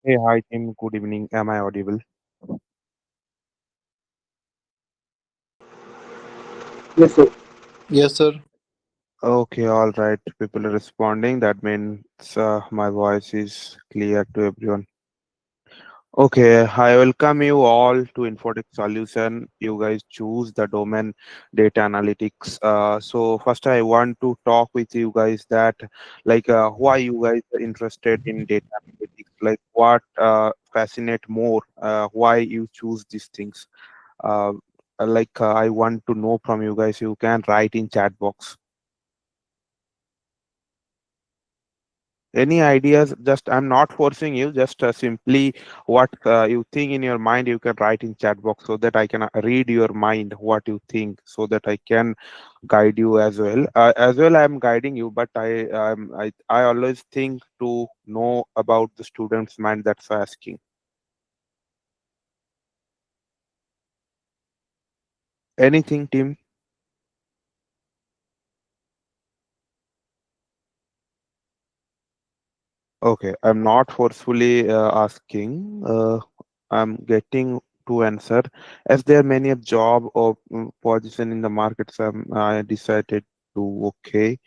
Hey, hi Tim. Good evening. Am I audible? Yes, sir. Yes, sir. Okay, all right. People are responding. That means my voice is clear to everyone. Okay, I welcome you all to Infotact Solution. You guys choose the domain data analytics. So first, I want to talk with you guys that why you guys are interested in data analytics. Like what fascinate more. Why you choose these things. Uh, I want to know from you guys. You can write in chat box. Any ideas? Just I'm not forcing you. Just simply what you think in your mind. You can write in chat box so that I can read your mind what you think, so that I can guide you as well. As well, I'm guiding you, but I always think to know about the student's mind. That's why asking. Anything, Tim? Okay, I'm not forcefully asking. I'm getting to answer. As there are many a job or position in the market, so I decided to okay.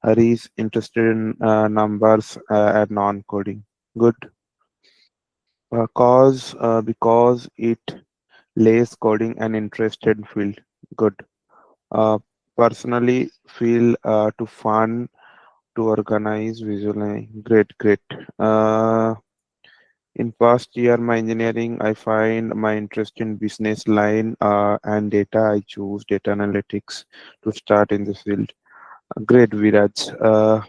Hari is interested in numbers and non-coding. Good. Because it lays coding an interested field. Good. Uh, Personally feel to fun to organize visualize. Great, great. In past year, my engineering, I find my interest in business line and data. I choose data analytics to start in this field. Great, Viraj.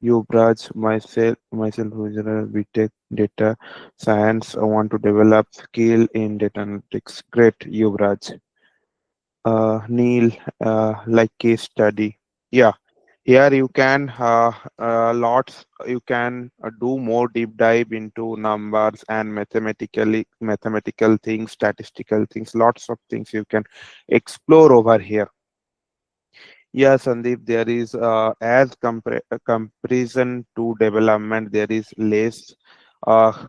You, Braj, myself, BTech data science. I want to develop skill in data analytics. Great, Yuvraj. Neil, like case study. Yeah, here you can lots. You can do more deep dive into numbers and mathematical things, statistical things. Lots of things you can explore over here. Yeah, Sandeep, there is comparison to development, there is less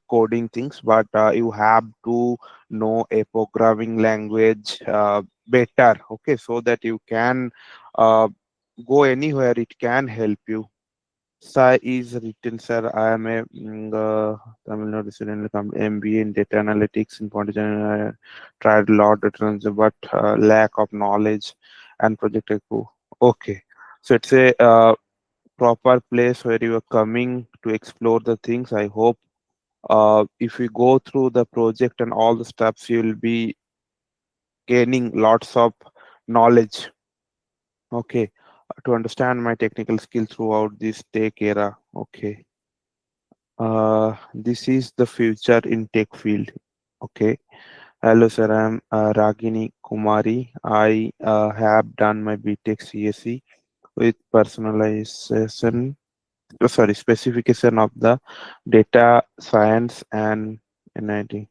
coding things, but you have to know a programming language better, okay, so that you can uh, go anywhere. It can help you. Sai is written, sir. I am a Tamil Nadu resident, MBA in data analytics in Pondicherry. I tried a lot of times, but lack of knowledge and project expo. Okay, so it's a proper place where you are coming to explore the things. I hope if we go through the project and all the steps, you will be gaining lots of knowledge. Okay, to understand my technical skill throughout this tech era. Okay. This is the future in tech field. Okay. Hello, sir. I'm Ragini Kumari. I have done my BTech CSE with personalization, specification of the data science and NIT.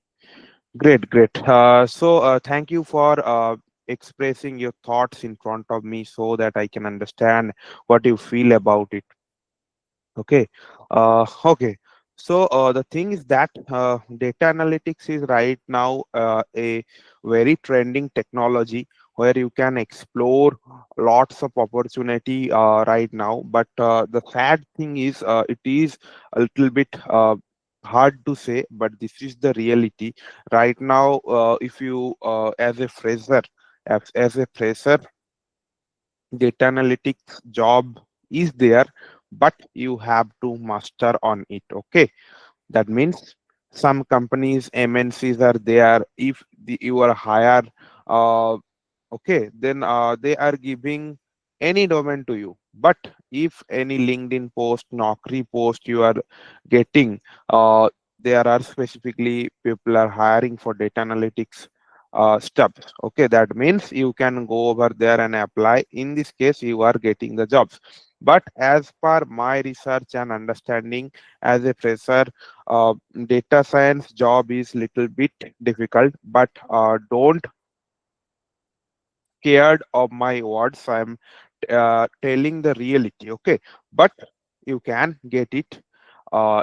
Great, great. Thank you for expressing your thoughts in front of me so that I can understand what you feel about it. Okay. Okay. The thing is that data analytics is right now a very trending technology where you can explore lots of opportunity right now. But the sad thing is, it is a little bit hard to say, but this is the reality right now. If you, as a fresher, data analytics job is there, but you have to master on it. Okay, that means some companies, MNCs are there. If you are hired, uh, okay, then they are giving any domain to you. But if any LinkedIn post, Naukri post you are getting, there are specifically people are hiring for data analytics stuff. Okay, that means you can go over there and apply. In this case, you are getting the jobs. But as per my research and understanding, as a fresher, data science job is little bit difficult. But don't scared of my words. I'm telling the reality. Okay, but you can get it.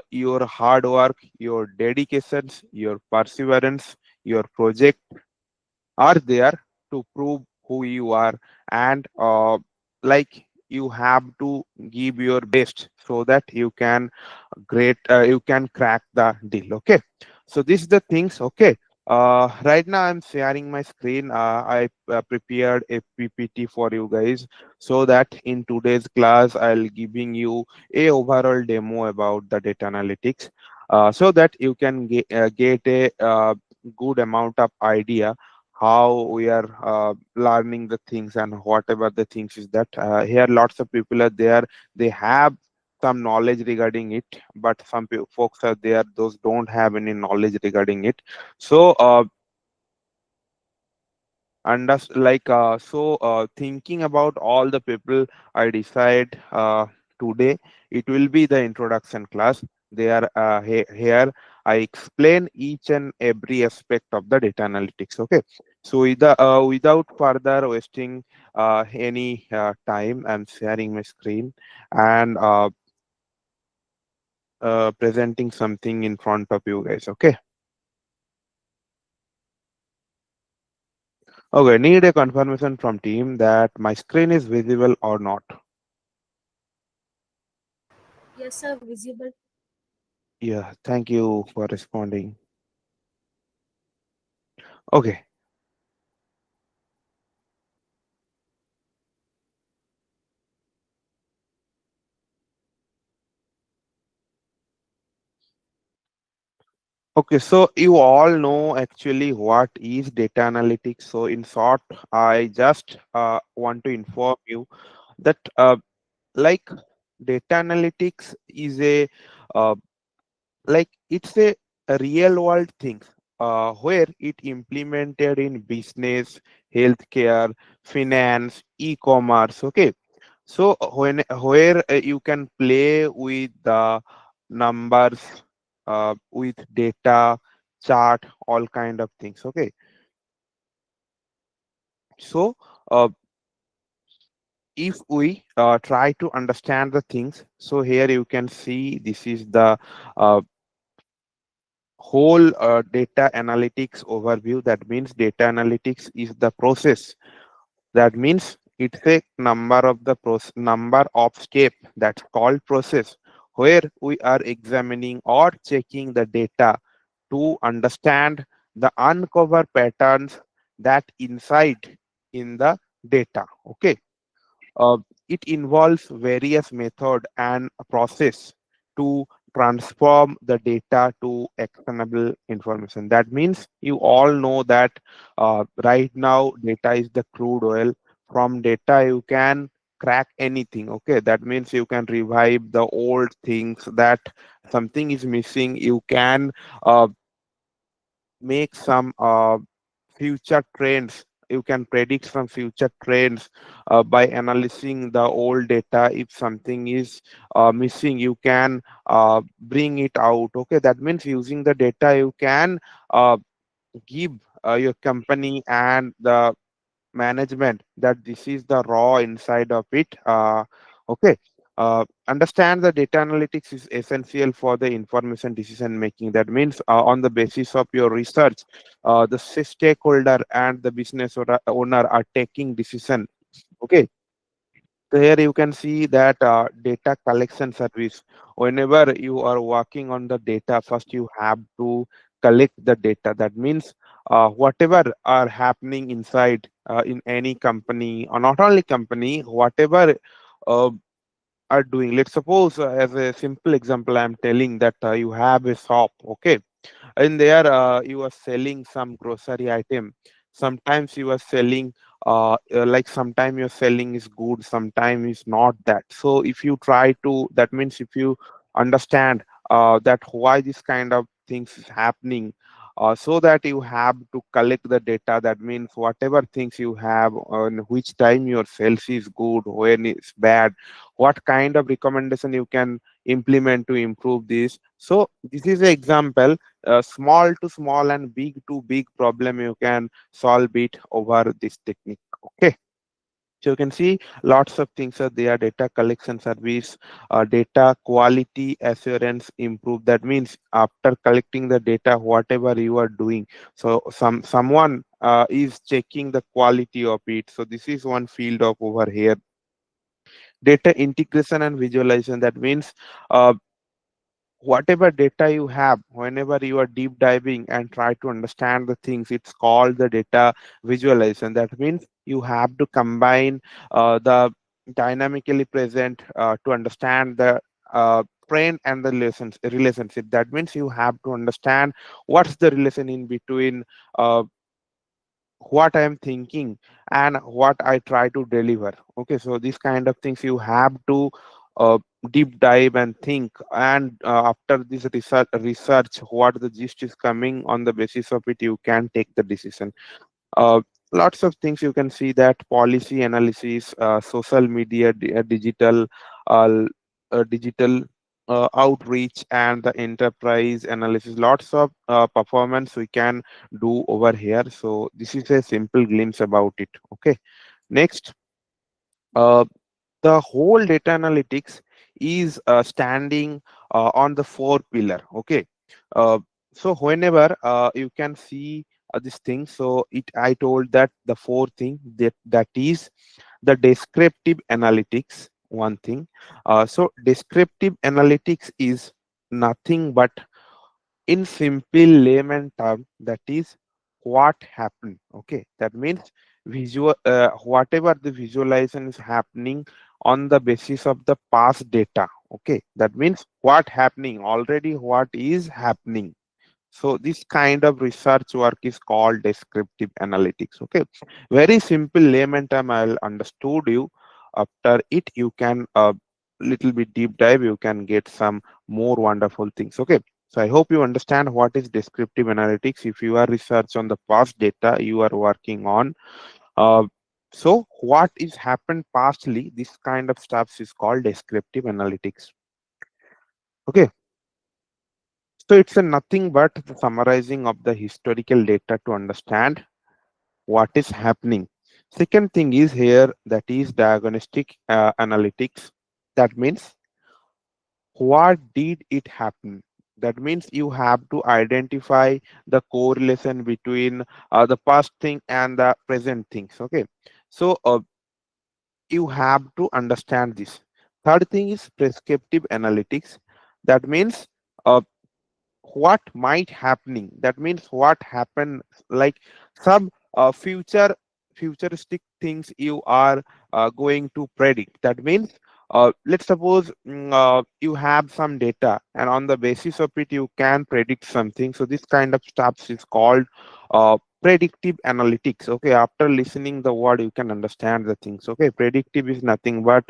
your hard work, your dedications, your perseverance, your project are there to prove who you are. And like you have to give your best so that you can crack the deal. Okay, so this is the things. Okay, right now I'm sharing my screen. I prepared a ppt for you guys, so that in today's class I'll giving you a overall demo about the data analytics, so that you can get a good amount of idea how we are learning the things, and whatever the things is that here lots of people are there, they have some knowledge regarding it, but some folks are there those don't have any knowledge regarding it. So thinking about all the people, I decide today it will be the introduction class. They are here I explain each and every aspect of the data analytics. Okay, so without further wasting any time, I'm sharing my screen and presenting something in front of you guys. Okay. Okay, need a confirmation from team that my screen is visible or not. Yes, sir, visible. Yeah, thank you for responding. Okay. Okay, so you all know actually what is data analytics. So in short, I just want to inform you that like data analytics is uh, a real world thing where it implemented in business, healthcare, finance, e-commerce. Okay, so when where you can play with the numbers, with data, chart, all kind of things. Okay, so if we try to understand the things, so here you can see this is the uh, whole data analytics overview. That means data analytics is the process. That means it's a number of step that's called process, where we are examining or checking the data to understand the uncover patterns that inside in the data. Okay, uh, it involves various method and process to transform the data to actionable information. That means you all know that right now data is the crude oil. From data you can crack anything. Okay, that means you can revive the old things, that something is missing, you can uh, make some future trends. You can predict some future trends by analyzing the old data. If something is missing, you can bring it out. Okay, that means using the data you can uh, give your company and the management that this is the raw inside of it. Okay, understand the data analytics is essential for the information decision making. That means on the basis of your research, the stakeholder and the business owner are taking decision. Okay, so here you can see that data collection service. Whenever you are working on the data, first you have to collect the data. That means whatever are happening inside in any company, or not only company, whatever uh, are doing. Let's suppose, as a simple example, I'm telling that you have a shop. Okay, and there you are selling some grocery item. Sometimes you are selling like sometime your selling is good, sometime is not that. So if you try to, that means if you understand that why this kind of things is happening, so that you have to collect the data. That means whatever things you have, on which time your sales is good, when it's bad, what kind of recommendation you can implement to improve this. So this is an example. Small to small and big to big problem you can solve it over this technique. Okay, So you can see lots of things are there: data collection service, data quality assurance improve. That means after collecting the data, whatever you are doing, so someone is checking the quality of it. So this is one field of over here. Data integration and visualization. That means uh, whatever data you have, whenever you are deep diving and try to understand the things, it's called the data visualization. That means you have to combine the dynamically present to understand the trend and the relationship. That means you have to understand what's the relation in between uh, what I am thinking and what I try to deliver. Okay, so these kind of things you have to uh, deep dive and think. And after this research, what the gist is coming on the basis of it, you can take the decision. uh, Lots of things you can see: that policy analysis, social media, uh, digital outreach, and the enterprise analysis. Lots of performance we can do over here. So this is a simple glimpse about it. Okay, next, uh, the whole data analytics is standing on the four pillar. Okay, uh, so whenever you can see this thing, so it I told that the four thing, that is the descriptive analytics, one thing. So descriptive analytics is nothing but, in simple layman term, that is what happened. Okay, that means whatever the visualization is happening on the basis of the past data. Okay, that means what happening already, what is happening. So this kind of research work is called descriptive analytics. Okay, very simple layman term I'll understood you. After it, you can little bit deep dive. You can get some more wonderful things. Okay, so I hope you understand what is descriptive analytics. If you are research on the past data you are working on, uh, so what is happened pastly, this kind of stuff is called descriptive analytics. Okay, so it's a nothing but the summarizing of the historical data to understand what is happening. Second thing is here, that is diagnostic analytics. That means what did it happen. That means you have to identify the correlation between the past thing and the present things. Okay, so you have to understand this. Third thing is prescriptive analytics. That means uh, what might happening. That means what happened, like some futuristic things you are going to predict. That means let's suppose you have some data, and on the basis of it you can predict something. So this kind of stuff is called predictive analytics. Okay, after listening the word you can understand the things. Okay, predictive is nothing but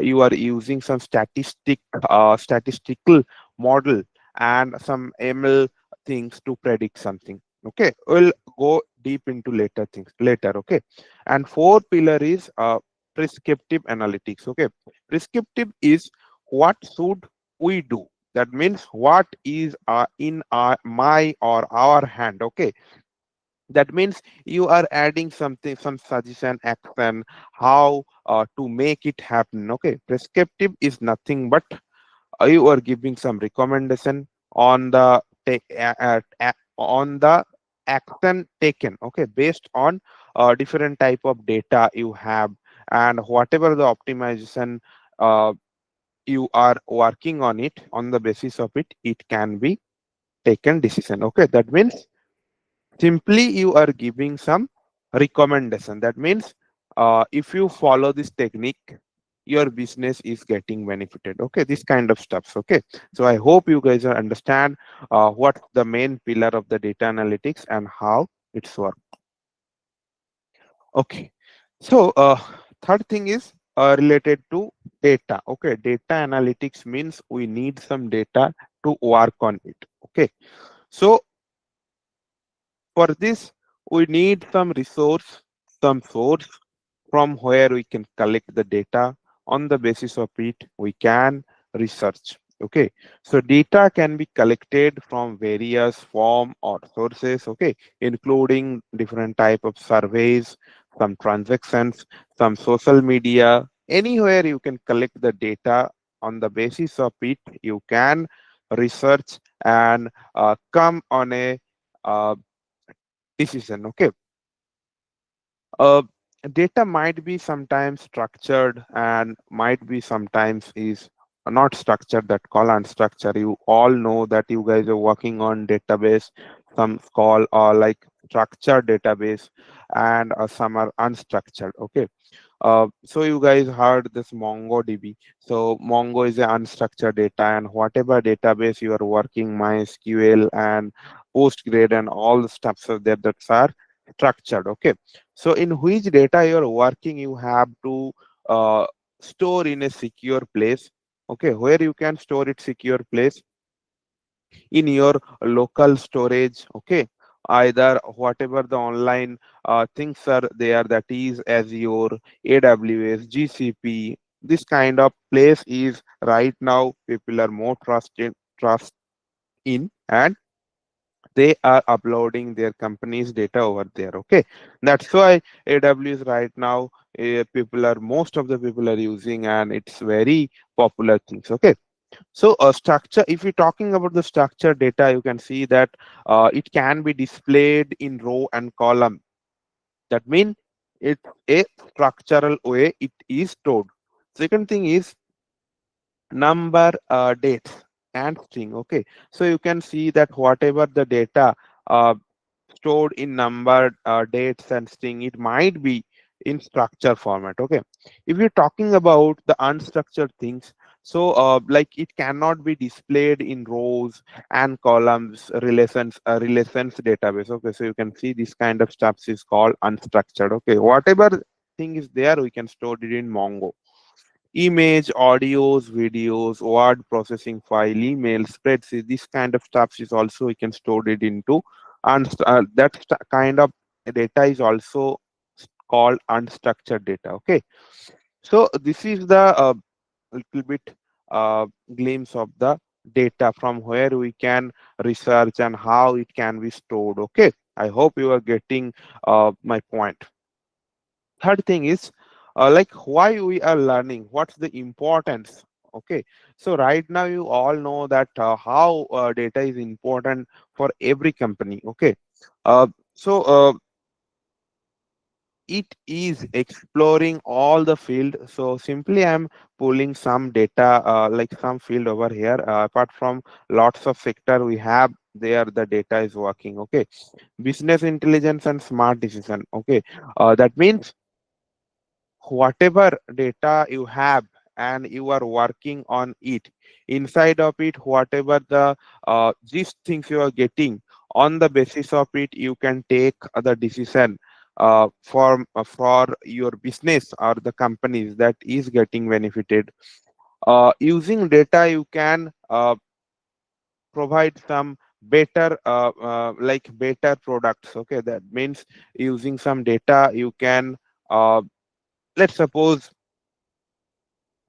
you are using some statistical model and some ML things to predict something. Okay, we'll go deep into later things later. Okay, and fourth pillar is prescriptive analytics. Okay, prescriptive is what should we do. That means what is in my or our hand. Okay, that means you are adding something, some suggestion, action, how to make it happen. Okay, prescriptive is nothing but you are giving some recommendation on the on the action taken. Okay, based on different type of data you have, and whatever the optimization uh, you are working on it, on the basis of it, it can be taken decision. Okay, that means simply you are giving some recommendation. That means if you follow this technique, your business is getting benefited. Okay, this kind of stuff. Okay, so I hope you guys understand what the main pillar of the data analytics and how it's work. Okay, so third thing is related to data. Okay, data analytics means we need some data to work on it. Okay, so for this, we need some resource, some source from where we can collect the data. On the basis of it, we can research. Okay, so data can be collected from various form or sources. Okay, including different type of surveys, some transactions, some social media, anywhere you can collect the data. On the basis of it, you can research and come on a uh, decision. Okay. uh, Data might be sometimes structured and might be sometimes is not structured, that call unstructured. You all know that you guys are working on database, some call like structured database, and some are unstructured. Okay. So you guys heard this MongoDB. So Mongo is a unstructured data, and whatever database you are working, MySQL and PostgreSQL and all the stuff are there that are structured. Okay. So in which data you are working, you have to uh, store in a secure place. Okay, where you can store it secure place in your local storage. Okay, either whatever the online things are there, that is Azure, AWS, GCP. This kind of place is right now people are more trust in, and they are uploading their company's data over there. Okay, that's why AWS right now, people are most of the people are using, and it's very popular things. Okay. So structure, if you're talking about the structured data, you can see that it can be displayed in row and column. That means it's a structural way it is stored. Second thing is number, dates and string. Okay, so you can see that whatever the data uh, stored in number, dates and string, it might be in structure format. Okay, if you're talking about the unstructured things, so like it cannot be displayed in rows and columns, relations database. Okay, so you can see this kind of stuff is called unstructured. Okay, whatever thing is there, we can store it in Mongo. Image, audios, videos, word processing file, email, spreadsheet, this kind of stuff is also we can store it into, and kind of data is also called unstructured data. Okay, so this is the little bit glimpse of the data from where we can research and how it can be stored. Okay, I hope you are getting my point. Third thing is like why we are learning, what's the importance. Okay, so right now you all know that how data is important for every company. Okay. So it is exploring all the field. So simply I'm pulling some data, like some field over here. Apart from lots of sector we have there, the data is working. Okay, business intelligence and smart decision. Okay, that means whatever data you have and you are working on it, inside of it, whatever the these things you are getting, on the basis of it you can take the decision for your business or the companies that is getting benefited. Using data you can provide some better like better products. Okay, that means using some data you can, uh, let's suppose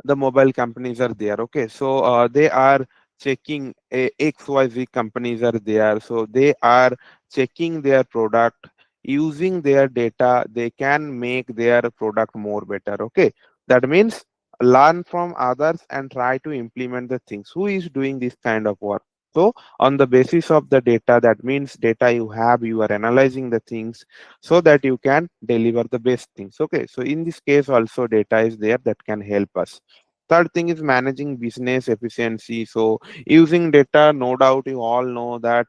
the mobile companies are there. Okay, so they are checking, XYZ companies are there, so they are checking their product. Using their data they can make their product more better. Okay, that means learn from others and try to implement the things who is doing this kind of work. So on the basis of the data, that means data you have, you are analyzing the things so that you can deliver the best things. Okay, so in this case also data is there that can help us. Third thing is managing business efficiency. So using data, no doubt you all know that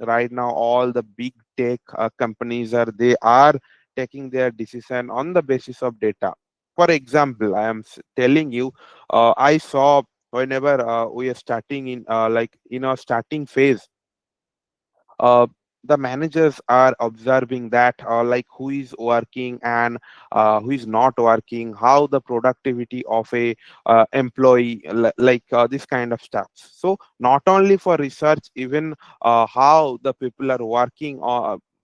right now all the big tech companies are, they are taking their decision on the basis of data. For example, I am telling you, I saw whenever we are starting in like in our starting phase, uh, the managers are observing that like who is working and who is not working, how the productivity of a employee, like this kind of stuff. So not only for research, even how the people are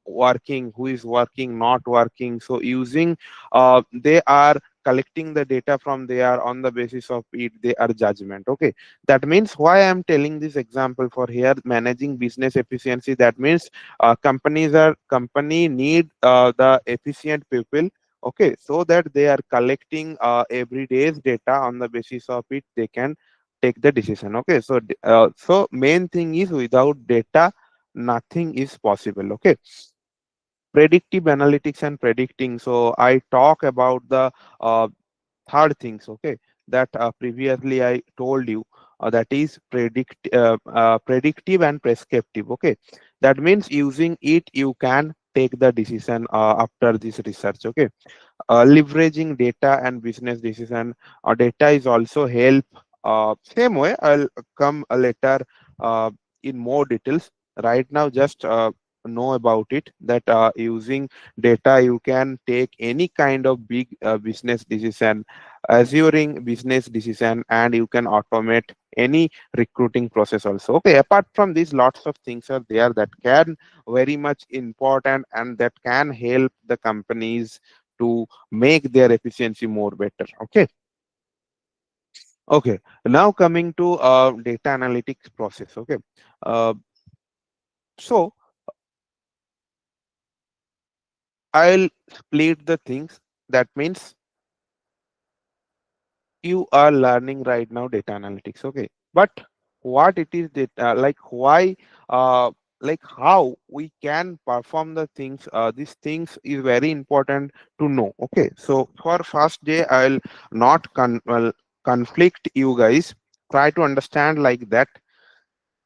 working, who is working, not working. So using they are collecting the data from there, on the basis of it they are judgment. Okay, that means why I am telling this example for here, managing business efficiency. That means company need the efficient people. Okay, so that they are collecting every day's data, on the basis of it they can take the decision. Okay, so so main thing is, without data nothing is possible. Okay, predictive analytics and predicting. So I talk about the uh, third things. Okay, that previously I told you, that is predictive and prescriptive. Okay, that means using it you can take the decision after this research. Okay, leveraging data and business decision. Data is also help. Same way I'll come later uh, in more details. Right now just know about it, that using data you can take any kind of big business decision, assuring business decision, and you can automate any recruiting process also. Okay, apart from this, lots of things are there that can very much important and that can help the companies to make their efficiency more better. Okay, okay, now coming to data analytics process. Okay, uh, so I'll split the things. That means you are learning right now data analytics. Okay, but what it is that like why uh, like how we can perform the things, these things is very important to know. Okay, so for first day I'll not conflict you guys, try to understand like that.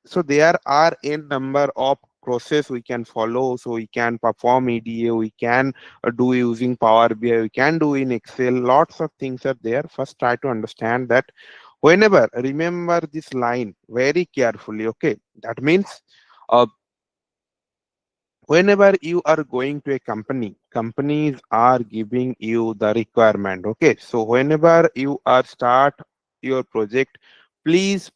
So there are a number of process we can follow. So we can perform EDA, we can do using Power BI, we can do in Excel. Lots of things are there. First, try to understand that. Whenever, remember this line very carefully. Okay, that means uh, whenever you are going to a company, companies are giving you the requirement. Okay, so whenever you are start your project, please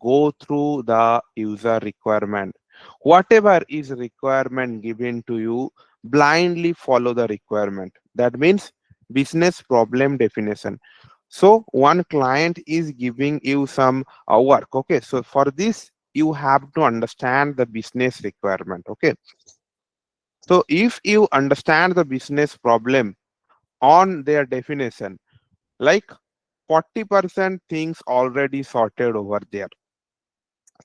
go through the user requirement. Whatever is requirement given to you, blindly follow the requirement. That means business problem definition. So one client is giving you some work. Okay, so for this you have to understand the business requirement. Okay, so if you understand the business problem on their definition, like 40% things already sorted over there.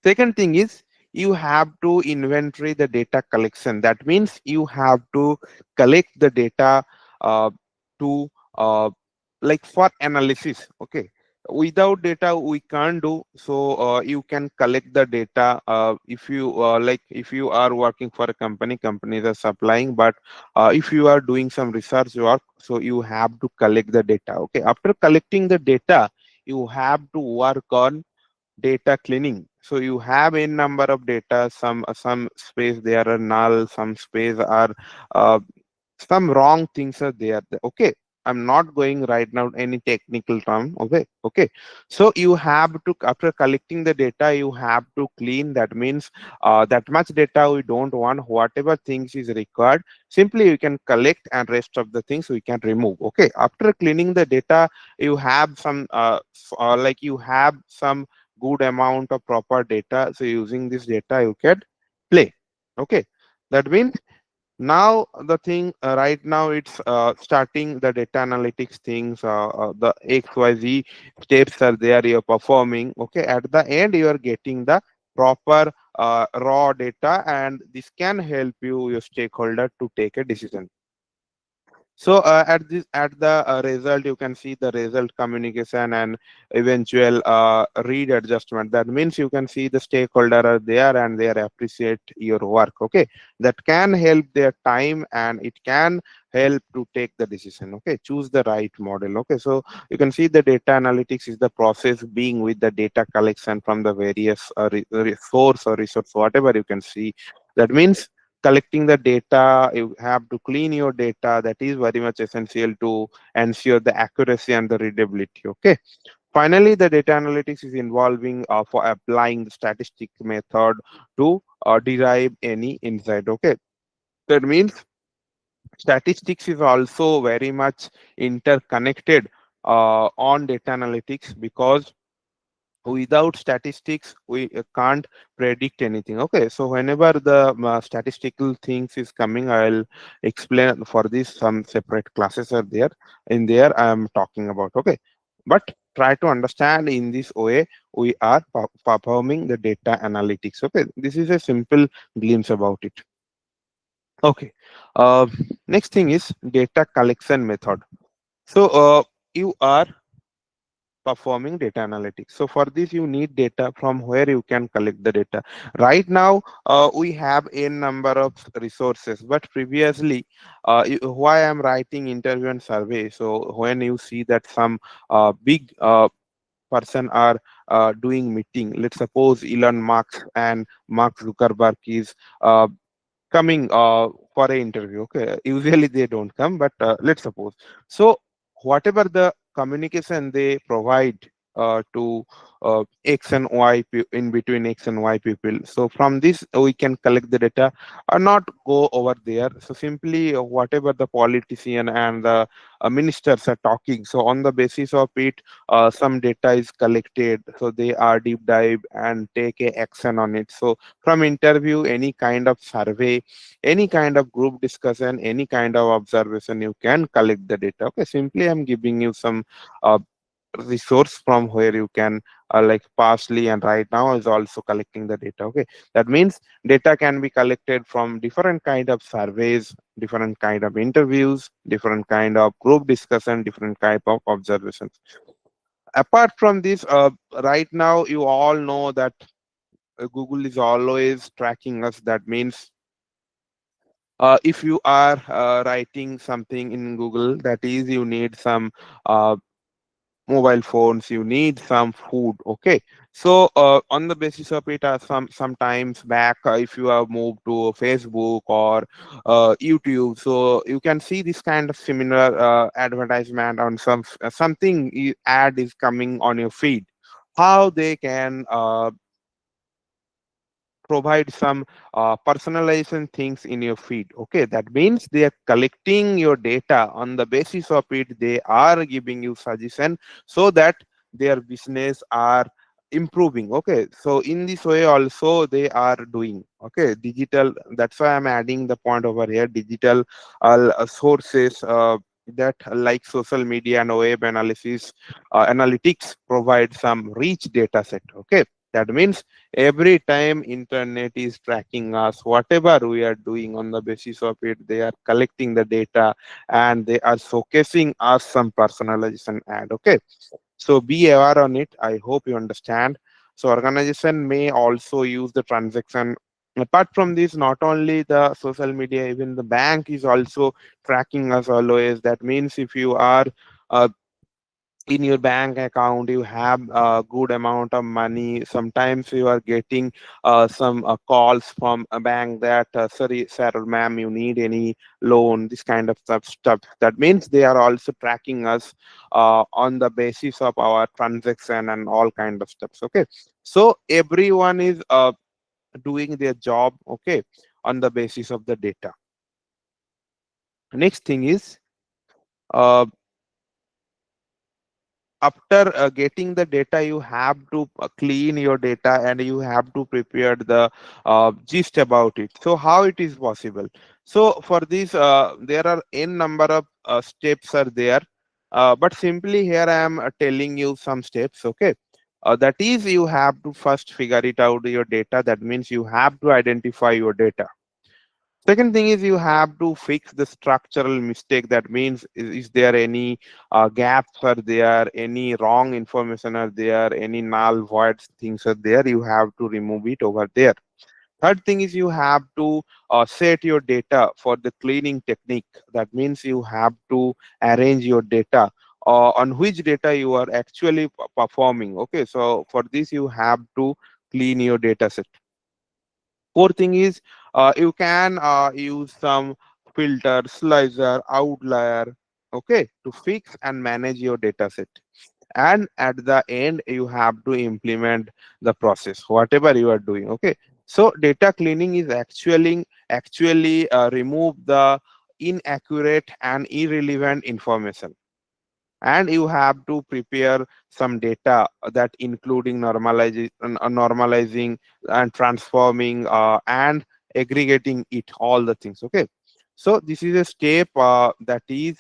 Second thing is, you have to inventory the data collection. That means you have to collect the data uh, to uh, like for analysis. Okay, without data we can't do. So you can collect the data. If you like, if you are working for a company, companies are supplying, but if you are doing some research work, so you have to collect the data. Okay, after collecting the data, you have to work on data cleaning. So you have a number of data, some space there are null, some space are uh, some wrong things are there. Okay, I'm not going right now any technical term. Okay, okay, so you have to, after collecting the data, you have to clean. That means that much data we don't want. Whatever things is required, simply you can collect, and rest of the things we can remove. Okay, after cleaning the data, you have some like you have some good amount of proper data. So using this data you can play. Okay, that means now the thing right now it's starting the data analytics things. The XYZ steps are there, you're performing. Okay, at the end you are getting the proper raw data, and this can help you, your stakeholder, to take a decision. So at the result, you can see the result communication and eventual read adjustment. That means you can see the stakeholder are there and they are appreciate your work. Okay, that can help their time and it can help to take the decision. Okay, choose the right model. Okay, so you can see the data analytics is the process being with the data collection from the various source or resource, whatever you can see. That means collecting the data, you have to clean your data. That is very much essential to ensure the accuracy and the readability. Okay, finally the data analytics is involving for applying the statistic method to derive any insight. Okay, that means Statistics is also very much interconnected on data analytics, because without statistics we can't predict anything. Okay, so whenever the statistical things is coming, I'll explain for this. Some separate classes are there. In there I am talking about. Okay, but try to understand in this way we are performing the data analytics. Okay, this is a simple glimpse about it. Okay, uh, next thing is data collection method. So you are performing data analytics. So for this you need data from where you can collect the data. Right now we have a number of resources, but previously why I'm writing interview and survey. So when you see that some big person are doing meeting, let's suppose Elon Musk and Mark Zuckerberg is coming for an interview. Okay, usually they don't come, but let's suppose. So whatever the communication they provide to X and Y in between X and Y people, so from this we can collect the data or not go over there. So simply whatever the politician and the ministers are talking, so on the basis of it some data is collected, so they are deep dive and take a action on it. So from interview, any kind of survey, any kind of group discussion, any kind of observation, you can collect the data. Okay, simply I'm giving you some uh, resource from where you can like partially and right now is also collecting the data. Okay, that means data can be collected from different kind of surveys, different kind of interviews, different kind of group discussion, different type of observations. Apart from this, right now you all know that Google is always tracking us. That means if you are writing something in Google, that is you need some uh, mobile phones, you need some food. Okay, so on the basis of it, sometimes back, if you have moved to Facebook or YouTube, so you can see this kind of similar advertisement on something ad is coming on your feed. How they can provide some personalization things in your feed. Okay, that means they are collecting your data. On the basis of it, they are giving you suggestion so that their business are improving. Okay, so in this way also they are doing. Okay, digital, that's why I'm adding the point over here. Digital sources that like social media and web analysis analytics provide some rich data set. Okay, that means every time internet is tracking us, whatever we are doing, on the basis of it they are collecting the data and they are showcasing us some personalization ad. Okay, so be aware on it. I hope you understand. So organization may also use the transaction. Apart from this, not only the social media, even the bank is also tracking us always. That means if you are uh, in your bank account you have a good amount of money, sometimes you are getting some calls from a bank that sorry sir or ma'am, you need any loan, this kind of stuff. That means they are also tracking us on the basis of our transaction and all kind of stuff. Okay, so everyone is doing their job. Okay, on the basis of the data. Next thing is uh, after getting the data you have to clean your data and you have to prepare the gist about it. So how it is possible? So for this there are n number of steps are there, but simply here I am telling you some steps. Okay, that is you have to first figure it out your data. That means you have to identify your data. Second thing is you have to fix the structural mistake. That means is there any gaps are there, any wrong information are there, any null void things are there, you have to remove it over there. Third thing is you have to set your data for the cleaning technique. That means you have to arrange your data on which data you are actually performing. Okay, so for this you have to clean your data set. Fourth thing is you can use some filter, slicer, outlier, okay, to fix and manage your data set. And at the end, you have to implement the process, whatever you are doing. Okay. So data cleaning is actually remove the inaccurate and irrelevant information, and you have to prepare some data that including normalizing and transforming and aggregating it, all the things. Okay, so this is a step that is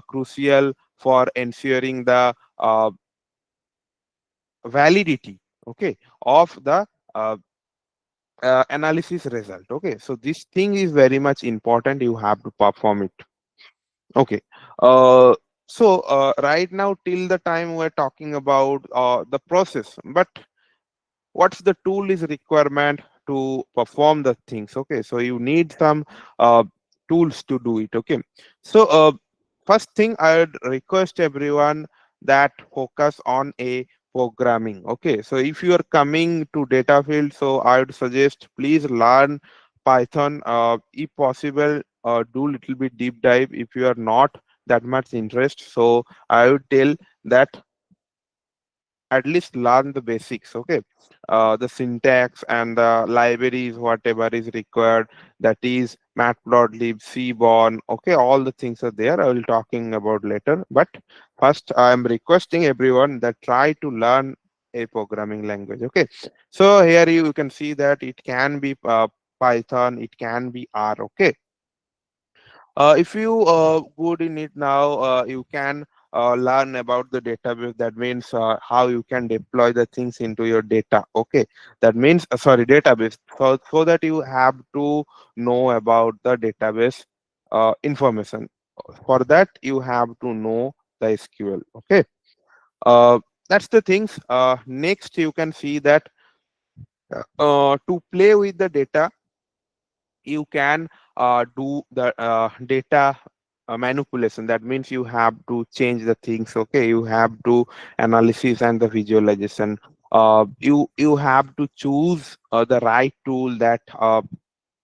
crucial for ensuring the validity, okay, of the uh, analysis result. Okay, so this thing is very much important, you have to perform it. Okay. Uh, right now, till the time we're talking about the process, but what's the tool is requirement to perform the things? Okay, so you need some uh, tools to do it. Okay, so first thing I would request everyone that focus on a programming. Okay, so if you are coming to data field, so I would suggest please learn Python, if possible. Do little bit deep dive if you are not that much interest. So I would tell that at least learn the basics. Okay, the syntax and the libraries whatever is required, that is matplotlib, cborn. Okay, all the things are there, I will talking about later, but first I am requesting everyone that try to learn a programming language. Okay, so here you can see that it can be Python, it can be R. Okay, if you good in it now, you can learn about the database. That means how you can deploy the things into your data. Okay, that means sorry, database. So that you have to know about the database information. For that, you have to know the SQL. Okay, that's the things. Next, you can see that to play with the data, you can do the data manipulation. That means you have to change the things. Okay, you have to analysis and the visualization. You have to choose the right tool that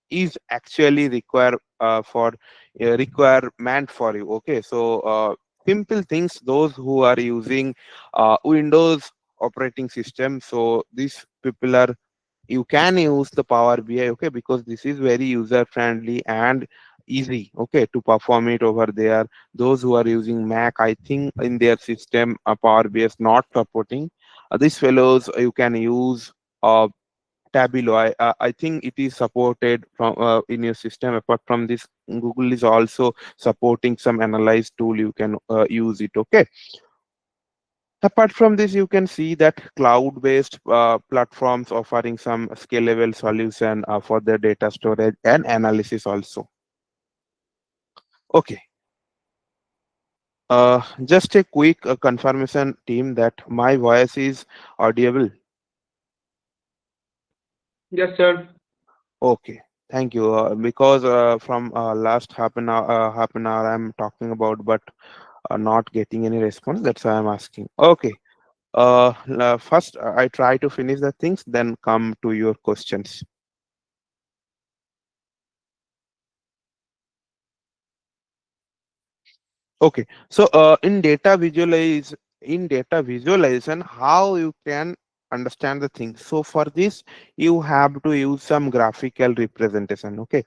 is actually for requirement for you. Okay, so simple things, those who are using Windows operating system, so these people are, you can use the Power BI. Okay, because this is very user friendly and easy, okay, to perform it over there. Those who are using Mac, I think in their system Power BI is not supporting these fellows. You can use uh, Tableau. I think it is supported from in your system. Apart from this, Google is also supporting some analyze tool, you can use it. Okay, apart from this, you can see that cloud-based platforms offering some scalable solution for the data storage and analysis also. Okay, just a quick confirmation, team, that my voice is audible. Yes, sir. Okay, thank you. Because from last half an hour, I'm talking about, but not getting any response. That's why I'm asking. Okay. First, I try to finish the things, then come to your questions. Okay, so in data visualization, how you can understand the things. So for this, you have to use some graphical representation. Okay,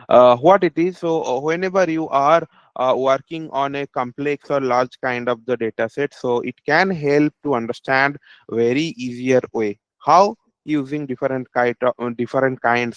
what it is. So whenever you are working on a complex or large kind of the data set, so it can help to understand very easier way. How? Using different kinds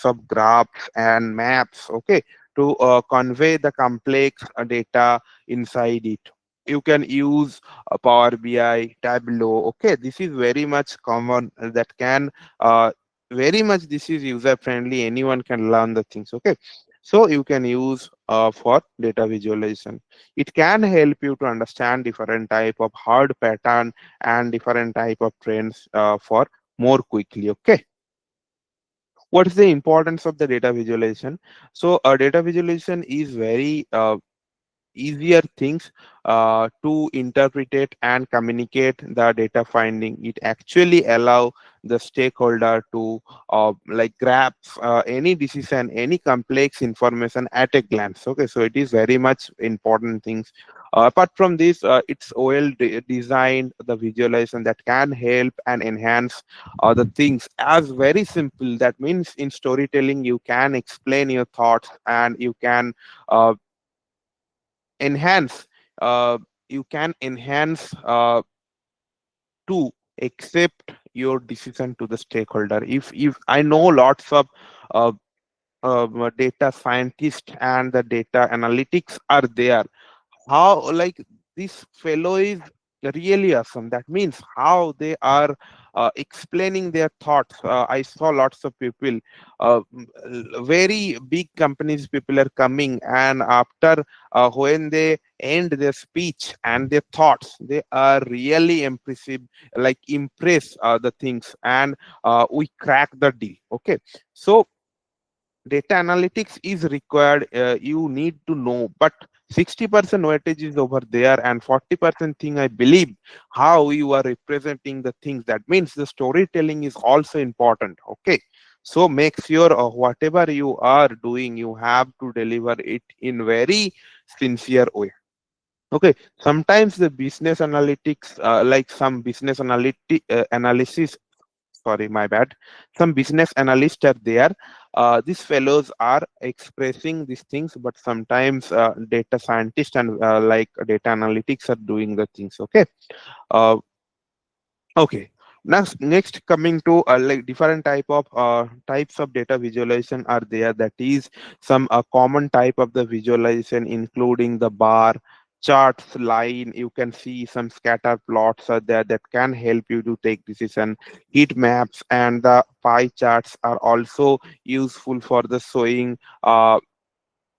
of graphs and maps. Okay, to convey the complex data inside it. You can use Power BI, Tableau. Okay, this is very much common, that can uh, very much, this is user friendly. Anyone can learn the things. Okay, so you can use for data visualization. It can help you to understand different type of hard pattern and different type of trends for more quickly. Okay, what is the importance of the data visualization? So data visualization is very easier things to interpret it and communicate the data finding. It actually allow the stakeholder to like grab any decision, any complex information at a glance. Okay, so it is very much important things. Apart from this, it's well designed the visualization that can help and enhance the things as very simple. That means in storytelling you can explain your thoughts, and you can uh, enhance you can enhance to accept your decision to the stakeholder. If I know lots of uh, data scientists and the data analytics are there, how like this fellow is really awesome. That means how they are explaining their thoughts. I saw lots of people, very big companies people are coming, and after when they end their speech and their thoughts, they are really impressive, like impress the things, and we crack the deal. Okay, so data analytics is required, you need to know, but 60% weightage is over there, and 40% thing I believe how you are representing the things. That means the storytelling is also important. Okay, so make sure whatever you are doing, you have to deliver it in very sincere way. Okay, sometimes the business analytics, like some business analysis, sorry, my bad, some business analysts are there. These fellows are expressing these things, but sometimes data scientists and like data analytics are doing the things. Okay, uh, okay. Next coming to like different types of data visualization are there. That is some common type of the visualization, including the bar charts, line. You can see some scatter plots are there that can help you to take decision. Heat maps and the pie charts are also useful for the showing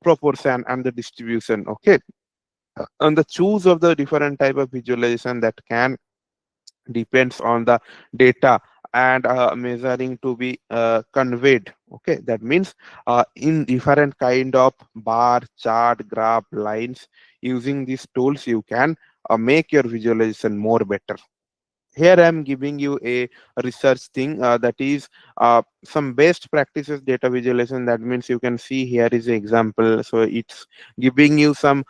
proportion and the distribution. Okay, and the choose of the different type of visualization that can depends on the data and measuring to be conveyed. Okay, that means in different kind of bar chart graph lines, using these tools you can make your visualization more better. Here I am giving you a research thing, that is some best practices data visualization. That means you can see here is an example, so it's giving you some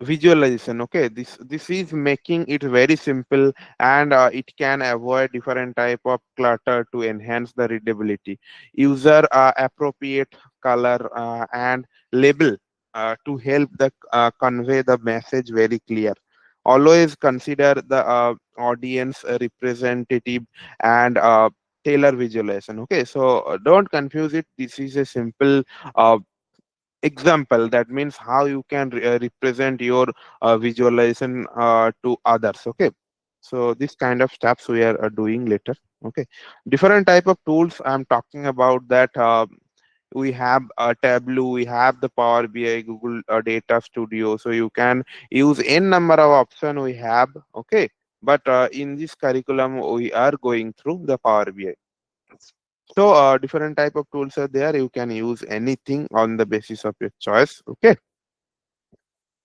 visualization. Okay, this is making it very simple, and it can avoid different type of clutter to enhance the readability. User appropriate color and label to help the convey the message very clear. Always consider the audience representative and tailor visualization. Okay, so don't confuse it. This is a simple uh, example. That means how you can represent your visualization to others. Okay, so this kind of steps we are doing later. Okay, different type of tools I'm talking about, that we have Tableau, we have the Power BI, Google Data Studio, so you can use n number of option we have. Okay, but in this curriculum we are going through the Power BI. So different type of tools are there. You can use anything on the basis of your choice. Okay.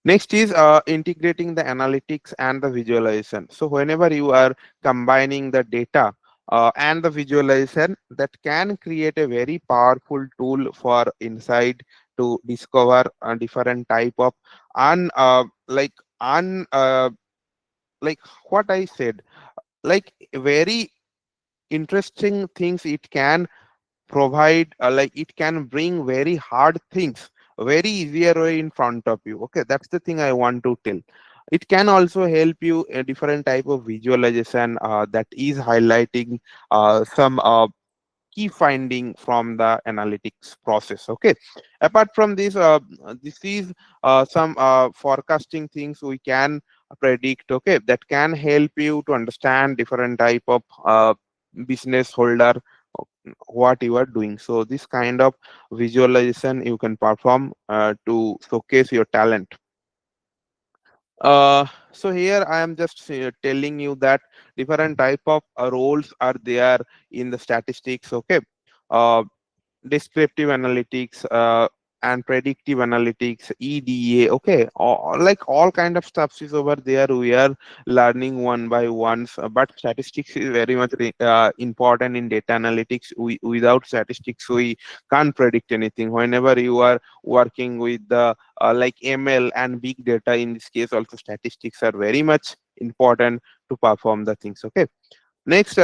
Next is integrating the analytics and the visualization. So whenever you are combining the data and the visualization, that can create a very powerful tool for insight to discover a different type of un like un like what I said, like very interesting things it can provide, like it can bring very hard things very easier way in front of you. Okay, that's the thing I want to tell. It can also help you a different type of visualization that is highlighting some key finding from the analytics process. Okay, apart from this, this is some forecasting things we can predict. Okay, that can help you to understand different type of business holder, uh, what you are doing. So this kind of visualization you can perform to showcase your talent. So here I am just telling you that different type of roles are there in the statistics. Okay, uh, descriptive analytics and predictive analytics, EDA. Okay, like all kind of stuff is over there. We are learning one by one. But statistics is very much important in data analytics. Without statistics, we can't predict anything. Whenever you are working with the like ML and big data, in this case, also statistics are very much important to perform the things. Okay. Next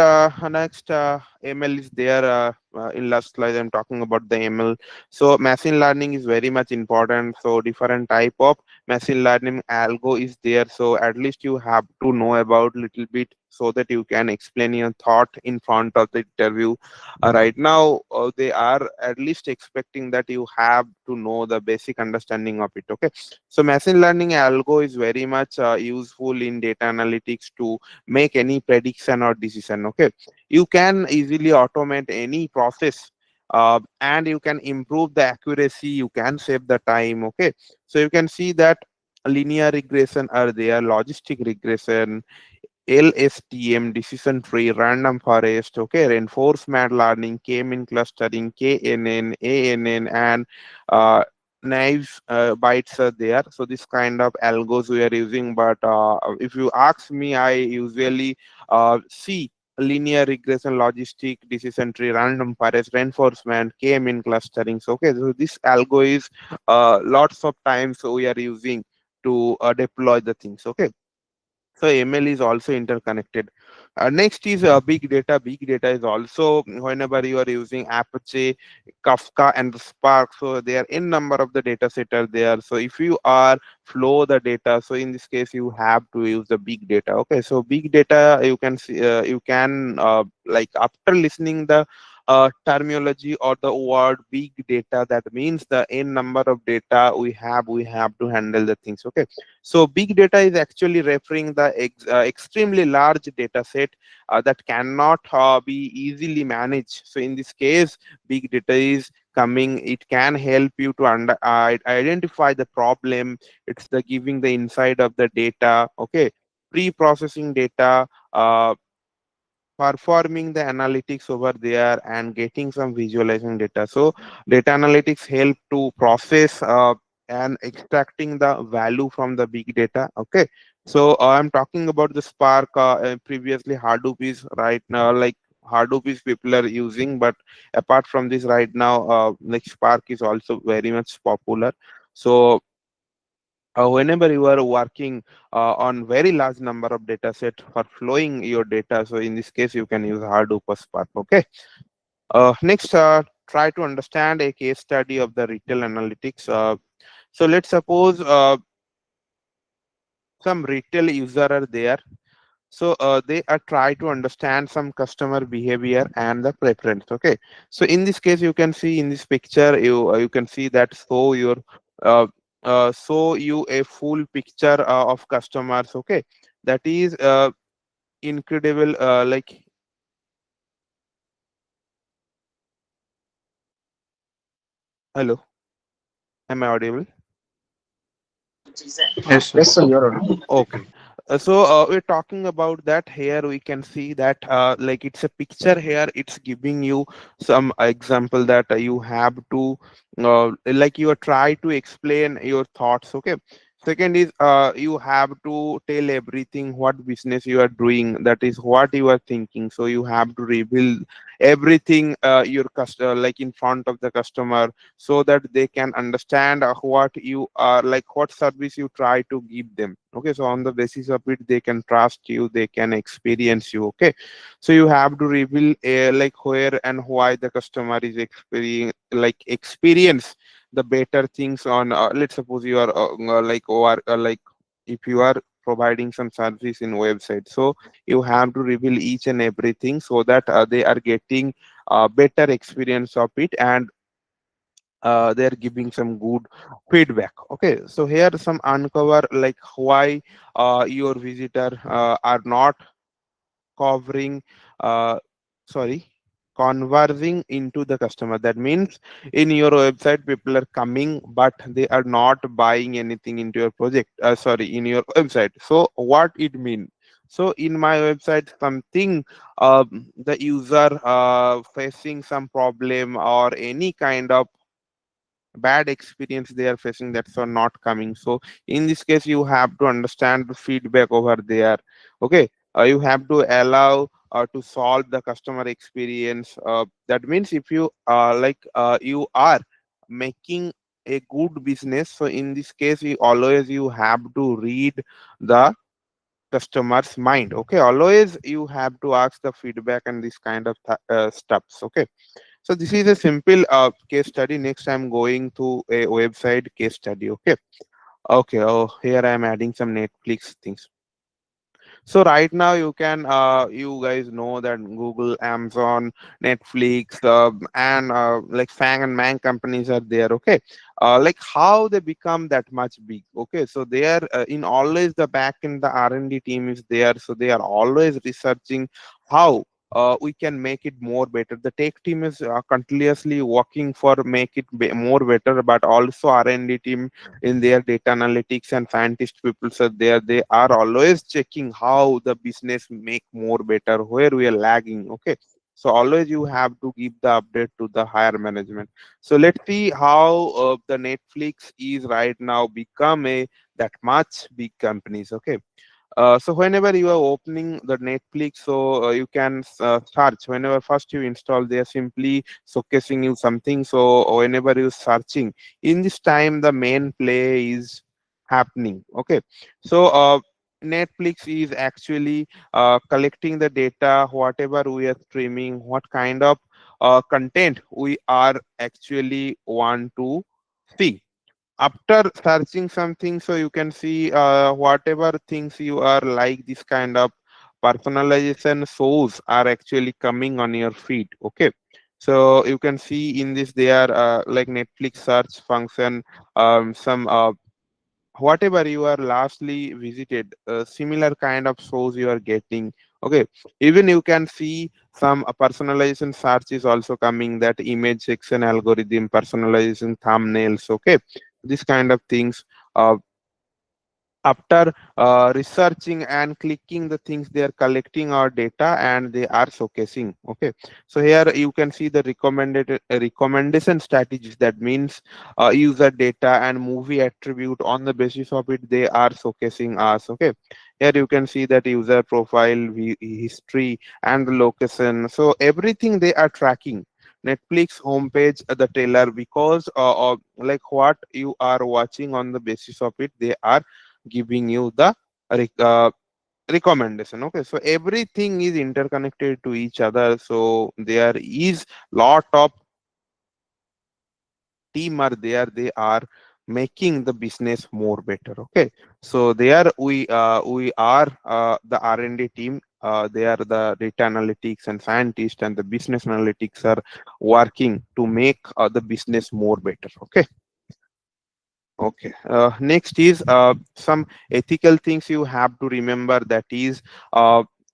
ML is there. In last slide, I'm talking about the ML. So machine learning is very much important. So different type of machine learning algo is there. So at least you have to know about little bit so that you can explain your thought in front of the interview. Right now, they are at least expecting that you have to know the basic understanding of it. Okay, so machine learning algo is very much useful in data analytics to make any prediction or decision. Okay, you can easily automate any process, and you can improve the accuracy, you can save the time. Okay, so you can see that linear regression are there, logistic regression, LSTM, decision tree, random forest, okay, reinforcement learning, K-mean clustering, KNN, ANN, and uh, knives bytes are there. So this kind of algos we are using. But if you ask me, I usually see linear regression, logistic, decision tree, random forest, reinforcement, K-mean clustering. So okay, so this algo is lots of times we are using to deploy the things. Okay, so ML is also interconnected. Next is big data. Big data is also whenever you are using Apache, Kafka, and Spark. So there are n number of the data set are there. So if you are flow the data, so in this case you have to use the big data. Okay, so big data you can see, you can like after listening the terminology or the word big data, that means the n number of data we have to handle the things. Okay, so big data is actually referring the extremely large data set that cannot be easily managed. So in this case, big data is coming. It can help you to identify the problem. It's the giving the inside of the data. Okay, pre-processing data. Performing the analytics over there and getting some visualizing data. So data analytics help to process and extracting the value from the big data. Okay, so I'm talking about the Spark. Previously Hadoop is right now, like Hadoop is people are using, but apart from this right now, like Spark is also very much popular. So whenever you are working on very large number of data set for flowing your data, so in this case you can use Hadoop or Spark. Okay, next, try to understand a case study of the retail analytics. So let's suppose some retail user are there. So they are try to understand some customer behavior and the preference. Okay, so in this case you can see in this picture, you can see that uh, show you a full picture of customers. Okay, that is incredible. Like, hello, am I audible? Yes, sir. Yes, sir, you're on. Okay. So we're talking about that. Here we can see that like it's a picture here. It's giving you some example that you have to like you are try to explain your thoughts. Okay. Second is you have to tell everything what business you are doing. That is what you are thinking. So you have to reveal everything your customer like in front of the customer, so that they can understand what you are like, what service you try to give them. Okay, so on the basis of it they can trust you, they can experience you. Okay, so you have to reveal like where and why the customer is experience the better things on let's suppose you are like if you are providing some service in website, so you have to reveal each and everything so that they are getting better experience of it, and they're giving some good feedback. Okay, so here some uncover like why your visitor are not covering uh, sorry conversing into the customer. That means in your website people are coming but they are not buying anything into your project, sorry, in your website. So what it mean? So in my website something, the user facing some problem or any kind of bad experience they are facing, that's are not coming. So in this case you have to understand the feedback over there. Okay, you have to allow to solve the customer experience. That means if you you are making a good business, so in this case you always you have to read the customer's mind. Okay, always you have to ask the feedback and this kind of stuffs. Okay, so this is a simple case study. Next I'm going to a website case study. Okay, okay, oh, here I am adding some Netflix things. So right now you can you guys know that Google, Amazon, Netflix, and like Fang and Mang companies are there. Okay, like how they become that much big. Okay, so they are in always the back in the R&D team is there. So they are always researching how. We can make it more better. The tech team is continuously working for make it more better, but also R&D team in their data analytics and scientist people are there. They are always checking how the business make more better, where we are lagging. Okay, so always you have to give the update to the higher management. So let's see how the Netflix is right now become a that much big companies. Okay, so whenever you are opening the Netflix, so you can search. Whenever first you install, they are simply showcasing you something. So whenever you searching, in this time the main play is happening. Okay, so Netflix is actually collecting the data, whatever we are streaming, what kind of content we are actually want to see. After searching something, so you can see whatever things you are like, this kind of personalization shows are actually coming on your feed. Okay, so you can see in this they are like Netflix search function, some whatever you are lastly visited, similar kind of shows you are getting. Okay, even you can see some personalization search is also coming, that image section algorithm, personalization thumbnails. Okay, this kind of things. After researching and clicking the things, they are collecting our data and they are showcasing. Okay, so here you can see the recommended recommendation strategies. That means user data and movie attribute, on the basis of it they are showcasing us. Okay, here you can see that user profile, history and the location, so everything they are tracking. Netflix homepage, the trailer, because of like what you are watching, on the basis of it they are giving you the rec- uh, recommendation. Okay, so everything is interconnected to each other, so there is lot of team are there, they are making the business more better. Okay, so there we are the R&D team, they are the data analytics and scientists and the business analytics are working to make the business more better. Okay. Okay. Next is some ethical things you have to remember. That is,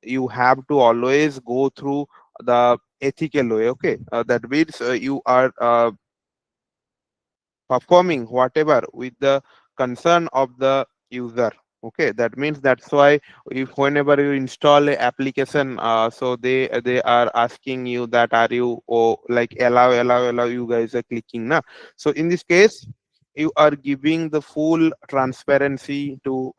you have to always go through the ethical way. Okay. That means you are performing whatever with the concern of the user. Okay, that means that's why if whenever you install a application, so they are asking you that are you, oh, like allow, you guys are clicking now. So in this case you are giving the full transparency to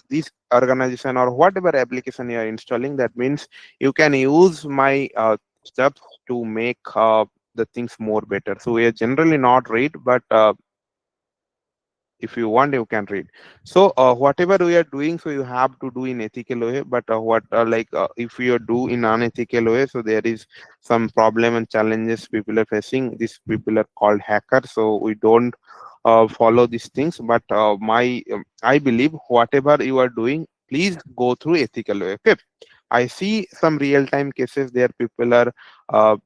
this organization or whatever application you are installing. That means you can use my steps to make the things more better. So we are generally not read, but if you want you can read. So whatever we are doing, so you have to do in ethical way. But what like if you do in unethical way, so there is some problem and challenges people are facing. These people are called hackers, so we don't follow these things. But my I believe whatever you are doing, please go through ethical way. Okay, I see some real time cases there, people are uh,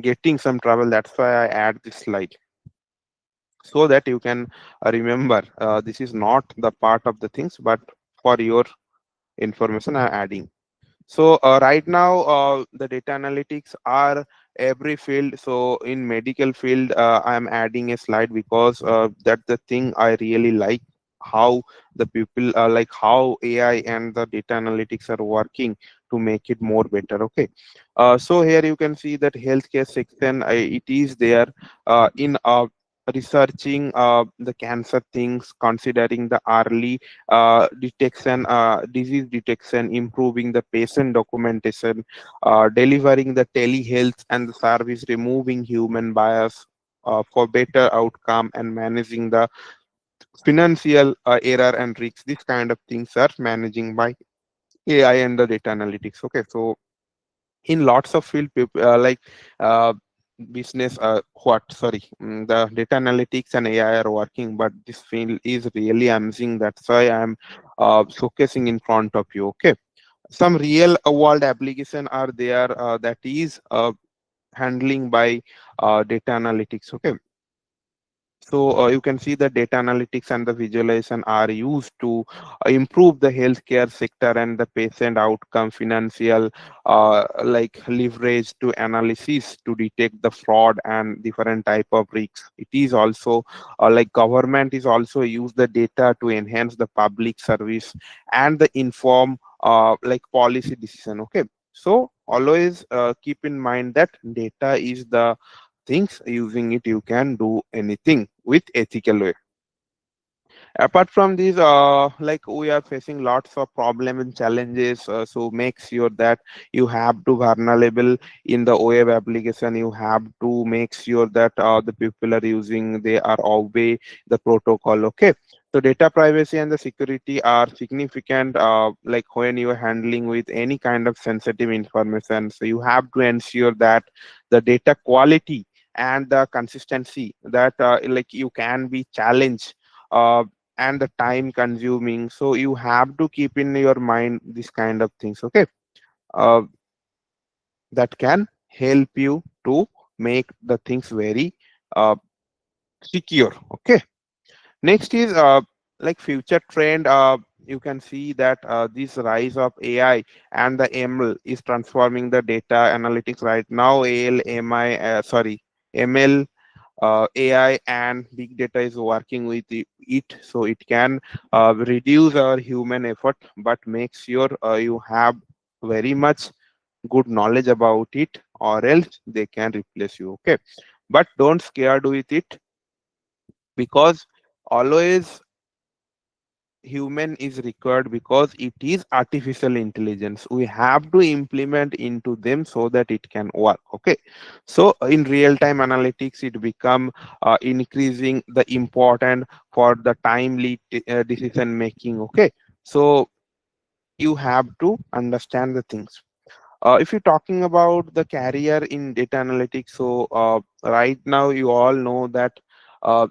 getting some trouble. That's why I add this slide, so that you can remember this is not the part of the things, but for your information I'm adding. So right now the data analytics are every field. So in medical field I am adding a slide because that the thing I really like, how the people like how AI and the data analytics are working to make it more better. Okay, so here you can see that healthcare section, it is there in researching the cancer things, considering the early detection, disease detection, improving the patient documentation, delivering the telehealth and the service, removing human bias for better outcome, and managing the financial error and risks. These kind of things are managing by AI and the data analytics. Okay, so in lots of field people uh, business what sorry the data analytics and AI are working, but this field is really amazing. That's why I'm showcasing in front of you. Okay, some real world application are there that is handling by data analytics. Okay, so you can see the data analytics and the visualization are used to improve the healthcare sector and the patient outcome, financial like leverage to analysis to detect the fraud and different type of risks. It is also like government is also use the data to enhance the public service and the inform like policy decision. Okay, so always keep in mind that data is the things. Using it you can do anything with ethical way. Apart from this, like we are facing lots of problem and challenges, so make sure that you have to vulnerable in the web application. You have to make sure that the people are using, they are obey the protocol. Okay, so data privacy and the security are significant like when you are handling with any kind of sensitive information. So you have to ensure that the data quality and the consistency that like you can be challenged uh, and the time consuming. So you have to keep in your mind this kind of things. Okay, uh, that can help you to make the things very uh, secure. Okay, next is like future trend. You can see that this rise of AI and the ML is transforming the data analytics right now. ML, AI and big data is working with it, so it can reduce our human effort, but make sure you have very much good knowledge about it, or else they can replace you. Okay, but don't scared with it, because always human is required, because it is artificial intelligence. We have to implement into them so that it can work. Okay, so in real time analytics it become increasing the important for the timely decision making. Okay, so you have to understand the things. If you're talking about the career in data analytics, so right now you all know that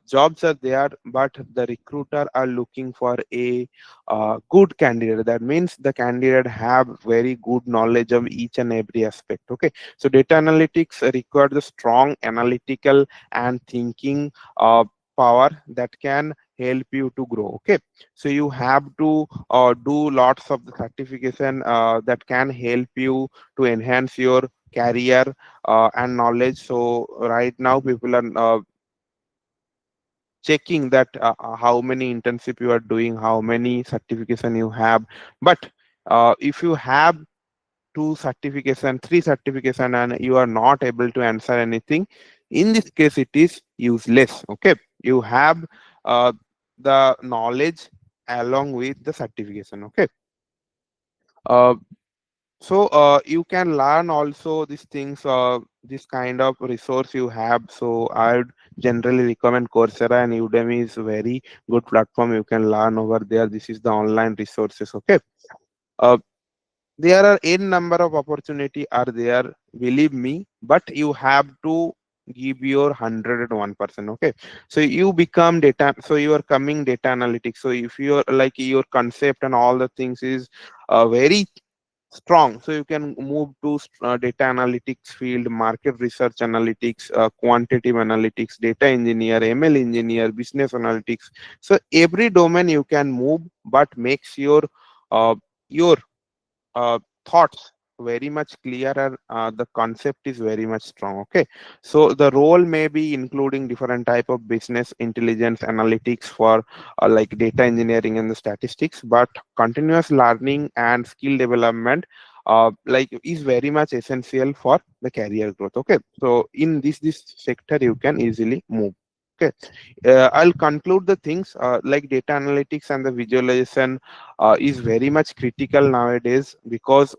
jobs are there, but the recruiter are looking for a good candidate. That means the candidate have very good knowledge of each and every aspect. Okay, so data analytics require the strong analytical and thinking power that can help you to grow. Okay, so you have to do lots of the certification that can help you to enhance your career and knowledge. So right now people are checking that how many internship you are doing, how many certification you have. But if you have two certification, three certification, and you are not able to answer anything, in this case it is useless. Okay, you have uh, the knowledge along with the certification. Okay, uh, so you can learn also these things, this kind of resource you have. So I would generally recommend Coursera, and Udemy is a very good platform. You can learn over there. This is the online resources. Okay, uh, there are n number of opportunity are there, believe me, but you have to give your 101%. Okay, so you become data, so you are coming data analytics. So if you're like your concept and all the things is very strong, so you can move to data analytics field, market research analytics, quantitative analytics, data engineer, ML engineer, business analytics. So every domain you can move, but makes your thoughts very much clearer. The concept is very much strong. Okay, so the role may be including different type of business intelligence analytics for like data engineering and the statistics, but continuous learning and skill development like is very much essential for the career growth. Okay, so in this sector you can easily move. Okay, I'll conclude the things like data analytics and the visualization is very much critical nowadays, because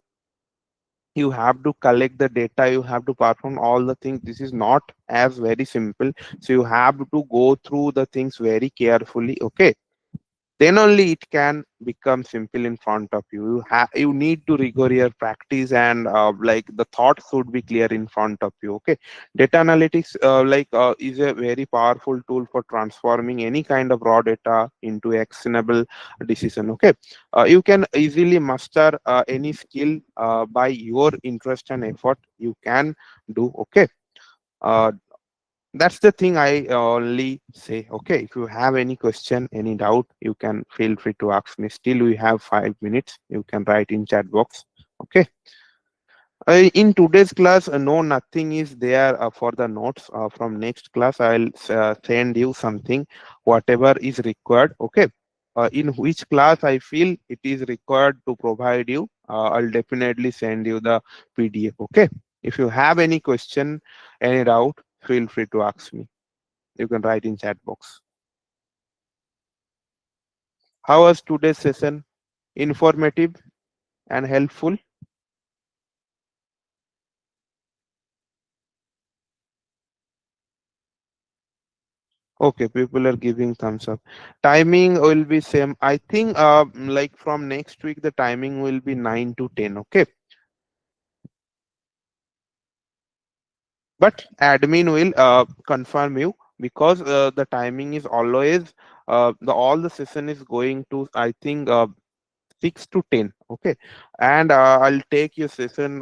you have to collect the data, you have to perform all the things. This is not as very simple, so you have to go through the things very carefully. Okay, then only it can become simple in front of you. You need to rigor your practice, and like the thought should be clear in front of you. Okay, data analytics is a very powerful tool for transforming any kind of raw data into actionable decision. Okay, you can easily master any skill by your interest and effort you can do. Okay, uh, that's the thing I only say. Okay, if you have any question, any doubt, you can feel free to ask me. Still we have 5 minutes, you can write in chat box. Okay, in today's class, no, nothing is there for the notes. From next class I'll send you something, whatever is required. Okay, in which class I feel it is required to provide you, I'll definitely send you the PDF. Okay, if you have any question, any doubt, feel free to ask me. You can write in chat box. How was today's session? Informative and helpful? Okay, people are giving thumbs up. Timing will be same. I think like from next week the timing will be 9 to 10. Okay, but admin will confirm you, because the timing is always the all the session is going to, I think, 6 to 10. Okay, and I'll take your session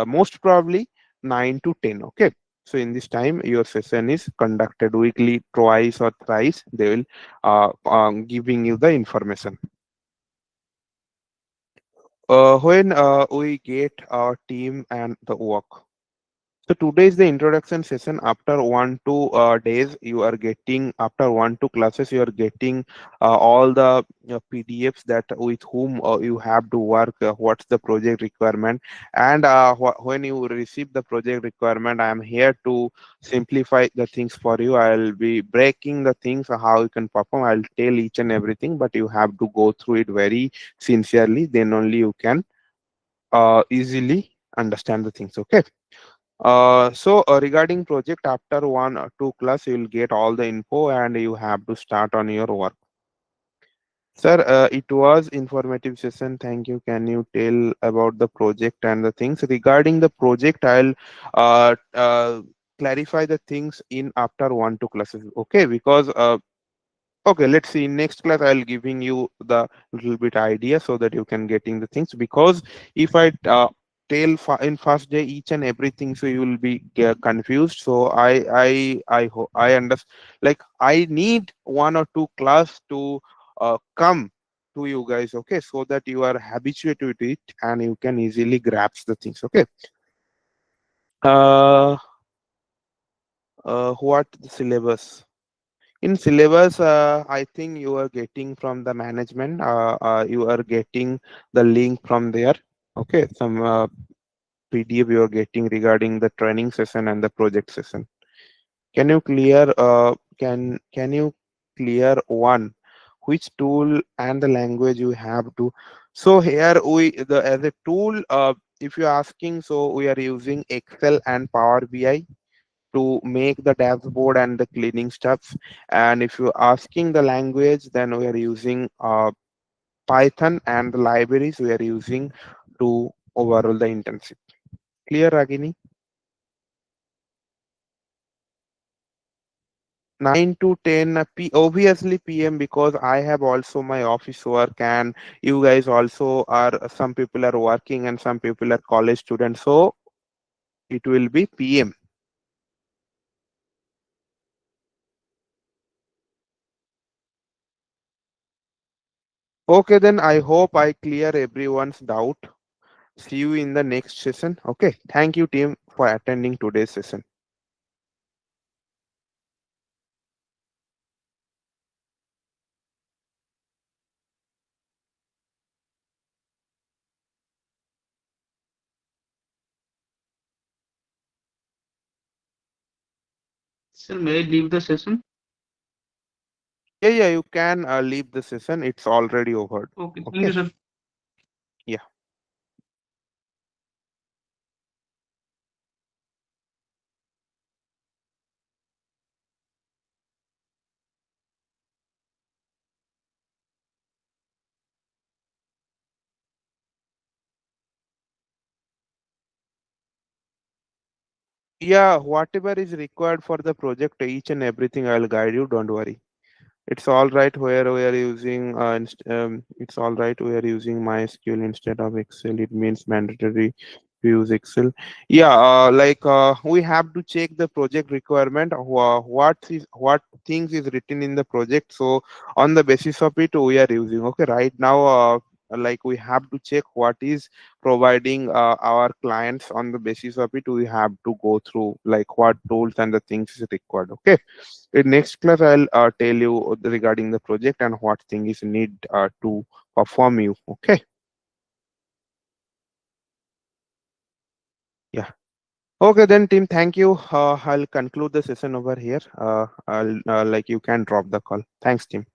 most probably 9 to 10. Okay, so in this time your session is conducted weekly, twice or thrice they will giving you the information. When we get our team and the work. So today is the introduction session. After 1 2 days, you are getting, after 1 2 classes, you are getting all the PDFs that with whom you have to work. What's the project requirement, and when you receive the project requirement, I am here to simplify the things for you. I'll be breaking the things how you can perform. I'll tell each and everything, but you have to go through it very sincerely. Then only you can easily understand the things. Okay. Regarding project, after 1 or 2 class, you will get all the info and you have to start on your work. Sir, it was informative session. Thank you. Can you tell about the project and the things regarding the project? I'll clarify the things in after 1 2 classes. Okay, because okay, let's see. In next class, I'll giving you the little bit idea so that you can getting the things. Because if I in first day each and everything, so you will be confused. So I understand. Like I need 1 or 2 class to come to you guys. Okay, so that you are habituated to it and you can easily grasp the things. Okay. Uh, what the syllabus? In syllabus, I think you are getting from the management. You are getting the link from there. Okay, some PDF you are getting regarding the training session and the project session. Can you clear? Can you clear one? Which tool and the language you have to? So here we the as a tool. If you're asking, so we are using Excel and Power BI to make the dashboard and the cleaning stuff. And if you're asking the language, then we are using Python, and the libraries we are using to overall the internship. Clear, Ragini? 9 to 10 obviously PM, because I have also my office work, and you guys also are, some people are working and some people are college students, so it will be PM. Okay, then I hope I clear everyone's doubt. See you in the next session. Okay. Thank you, team, for attending today's session. Sir, may I leave the session? Yeah, yeah, you can leave the session. It's already over. Okay, thank Okay. you, sir. Yeah. Yeah, whatever is required for the project, each and everything I'll guide you. Don't worry. It's all right where we are using it's all right we are using MySQL instead of Excel. It means mandatory to use Excel. Yeah, we have to check the project requirement. What things is written in the project. So on the basis of it, we are using. Okay, right now, like we have to check what is providing our clients. On the basis of it, we have to go through like what tools and the things is required. Okay. In next class, I'll tell you regarding the project and what thing is need to perform you. Okay. Yeah. Okay, then, team. Thank you. I'll conclude the session over here. I'll like you can drop the call. Thanks, team.